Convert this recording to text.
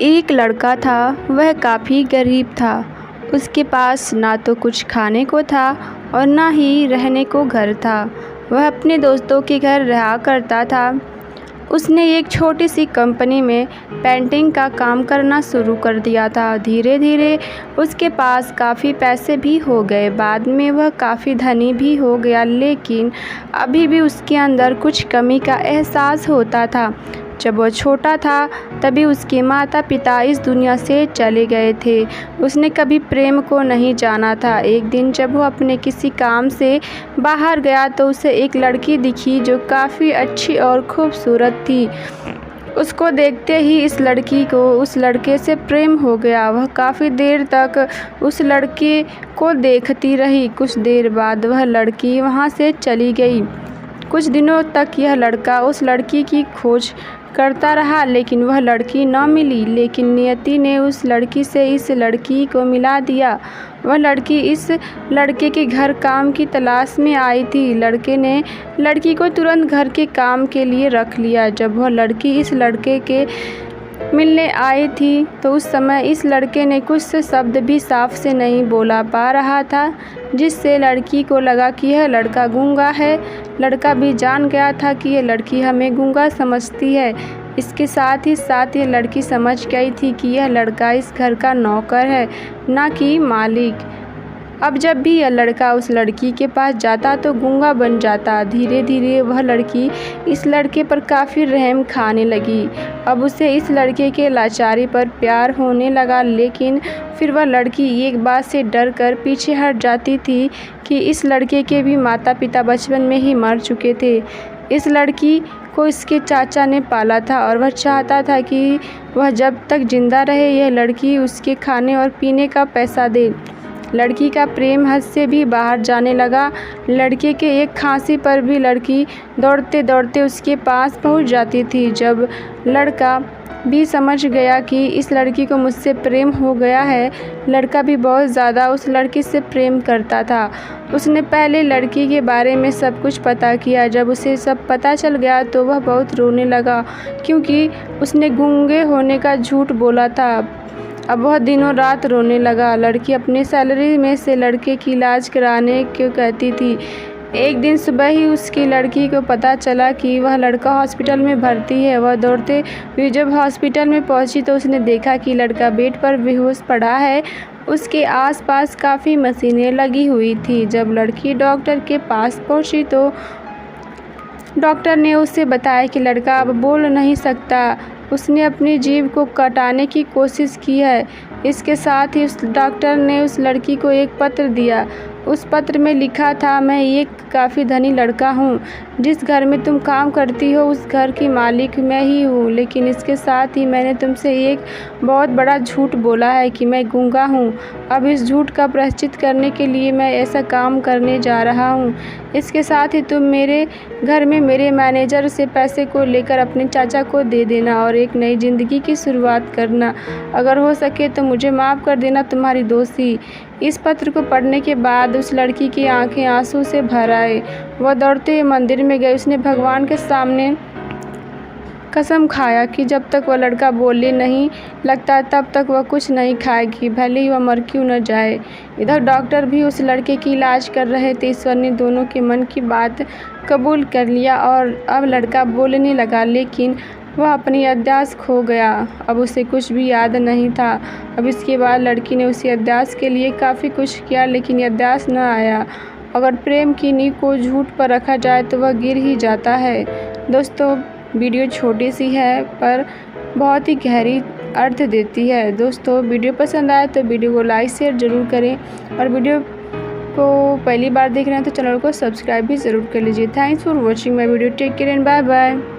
एक लड़का था, वह काफ़ी गरीब था। उसके पास ना तो कुछ खाने को था और ना ही रहने को घर था। वह अपने दोस्तों के घर रहा करता था। उसने एक छोटी सी कंपनी में पेंटिंग का काम करना शुरू कर दिया था। धीरे धीरे उसके पास काफ़ी पैसे भी हो गए। बाद में वह काफ़ी धनी भी हो गया, लेकिन अभी भी उसके अंदर कुछ कमी का एहसास होता था। जब वह छोटा था तभी उसके माता पिता इस दुनिया से चले गए थे। उसने कभी प्रेम को नहीं जाना था। एक दिन जब वह अपने किसी काम से बाहर गया तो उसे एक लड़की दिखी जो काफ़ी अच्छी और खूबसूरत थी। उसको देखते ही इस लड़की को उस लड़के से प्रेम हो गया। वह काफ़ी देर तक उस लड़के को देखती रही। कुछ देर बाद वह लड़की वहाँ से चली गई। कुछ दिनों तक यह लड़का उस लड़की की खोज करता रहा, लेकिन वह लड़की न मिली। लेकिन नियति ने उस लड़की से इस लड़की को मिला दिया। वह लड़की इस लड़के के घर काम की तलाश में आई थी। लड़के ने लड़की को तुरंत घर के काम के लिए रख लिया। जब वह लड़की इस लड़के के मिलने आई थी तो उस समय इस लड़के ने कुछ से शब्द भी साफ से नहीं बोला पा रहा था, जिससे लड़की को लगा कि यह लड़का गूंगा है। लड़का भी जान गया था कि यह लड़की हमें गूंगा समझती है। इसके साथ ही यह लड़की समझ गई थी कि यह लड़का इस घर का नौकर है, ना कि मालिक। अब जब भी यह लड़का उस लड़की के पास जाता तो गूंगा बन जाता। धीरे धीरे वह लड़की इस लड़के पर काफ़ी रहम खाने लगी। अब उसे इस लड़के के लाचारी पर प्यार होने लगा, लेकिन फिर वह लड़की एक बात से डर कर पीछे हट जाती थी कि इस लड़के के भी माता पिता बचपन में ही मर चुके थे। इस लड़की को इसके चाचा ने पाला था और वह चाहता था कि वह जब तक जिंदा रहे यह लड़की उसके खाने और पीने का पैसा दे। लड़की का प्रेम हद से भी बाहर जाने लगा। लड़के के एक खांसी पर भी लड़की दौड़ते दौड़ते उसके पास पहुंच जाती थी। जब लड़का भी समझ गया कि इस लड़की को मुझसे प्रेम हो गया है, लड़का भी बहुत ज़्यादा उस लड़की से प्रेम करता था। उसने पहले लड़की के बारे में सब कुछ पता किया। जब उसे सब पता चल गया तो वह बहुत रोने लगा, क्योंकि उसने गूंगे होने का झूठ बोला था। अब वह दिनों रात रोने लगा। लड़की अपने सैलरी में से लड़के की इलाज कराने को कहती थी। एक दिन सुबह ही उसकी लड़की को पता चला कि वह लड़का हॉस्पिटल में भर्ती है। वह दौड़ते हुए जब हॉस्पिटल में पहुंची तो उसने देखा कि लड़का बेड पर बेहोश पड़ा है। उसके आसपास काफ़ी मशीनें लगी हुई थी। जब लड़की डॉक्टर के पास पहुंची तो डॉक्टर ने उसे बताया कि लड़का अब बोल नहीं सकता। उसने अपनी जीभ को कटाने की कोशिश की है। इसके साथ ही उस डॉक्टर ने उस लड़की को एक पत्र दिया। उस पत्र में लिखा था, मैं एक काफ़ी धनी लड़का हूँ। जिस घर में तुम काम करती हो उस घर की मालिक मैं ही हूँ, लेकिन इसके साथ ही मैंने तुमसे एक बहुत बड़ा झूठ बोला है कि मैं गूंगा हूँ। अब इस झूठ का प्रायश्चित करने के लिए मैं ऐसा काम करने जा रहा हूँ। इसके साथ ही तुम मेरे घर में मेरे मैनेजर से पैसे को लेकर अपने चाचा को दे देना और एक नई ज़िंदगी की शुरुआत करना। अगर हो सके तो मुझे माफ़ कर देना, तुम्हारी दोस्ती। इस पत्र को पढ़ने के बाद उस लड़की की आंखें आंसू से भर आए। वह दौड़ते हुए मंदिर में गई। उसने भगवान के सामने कसम खाया कि जब तक वह लड़का बोलने नहीं लगता तब तक वह कुछ नहीं खाएगी, भले ही वह मर क्यों न जाए। इधर डॉक्टर भी उस लड़के की इलाज कर रहे थे। ईश्वर ने दोनों के मन की बात कबूल कर लिया और अब लड़का बोलने लगा, लेकिन वह अपनी याददाश्त खो गया। अब उसे कुछ भी याद नहीं था। अब इसके बाद लड़की ने उस याददाश्त के लिए काफ़ी कुछ किया, लेकिन याददाश्त न आया। अगर प्रेम की नींव को झूठ पर रखा जाए तो वह गिर ही जाता है। दोस्तों, वीडियो छोटी सी है पर बहुत ही गहरी अर्थ देती है। दोस्तों, वीडियो पसंद आए तो वीडियो को लाइक शेयर ज़रूर करें और वीडियो को पहली बार देख रहे हैं तो चैनल को सब्सक्राइब भी ज़रूर कर लीजिए। Thanks for watching my video. Take care and bye bye.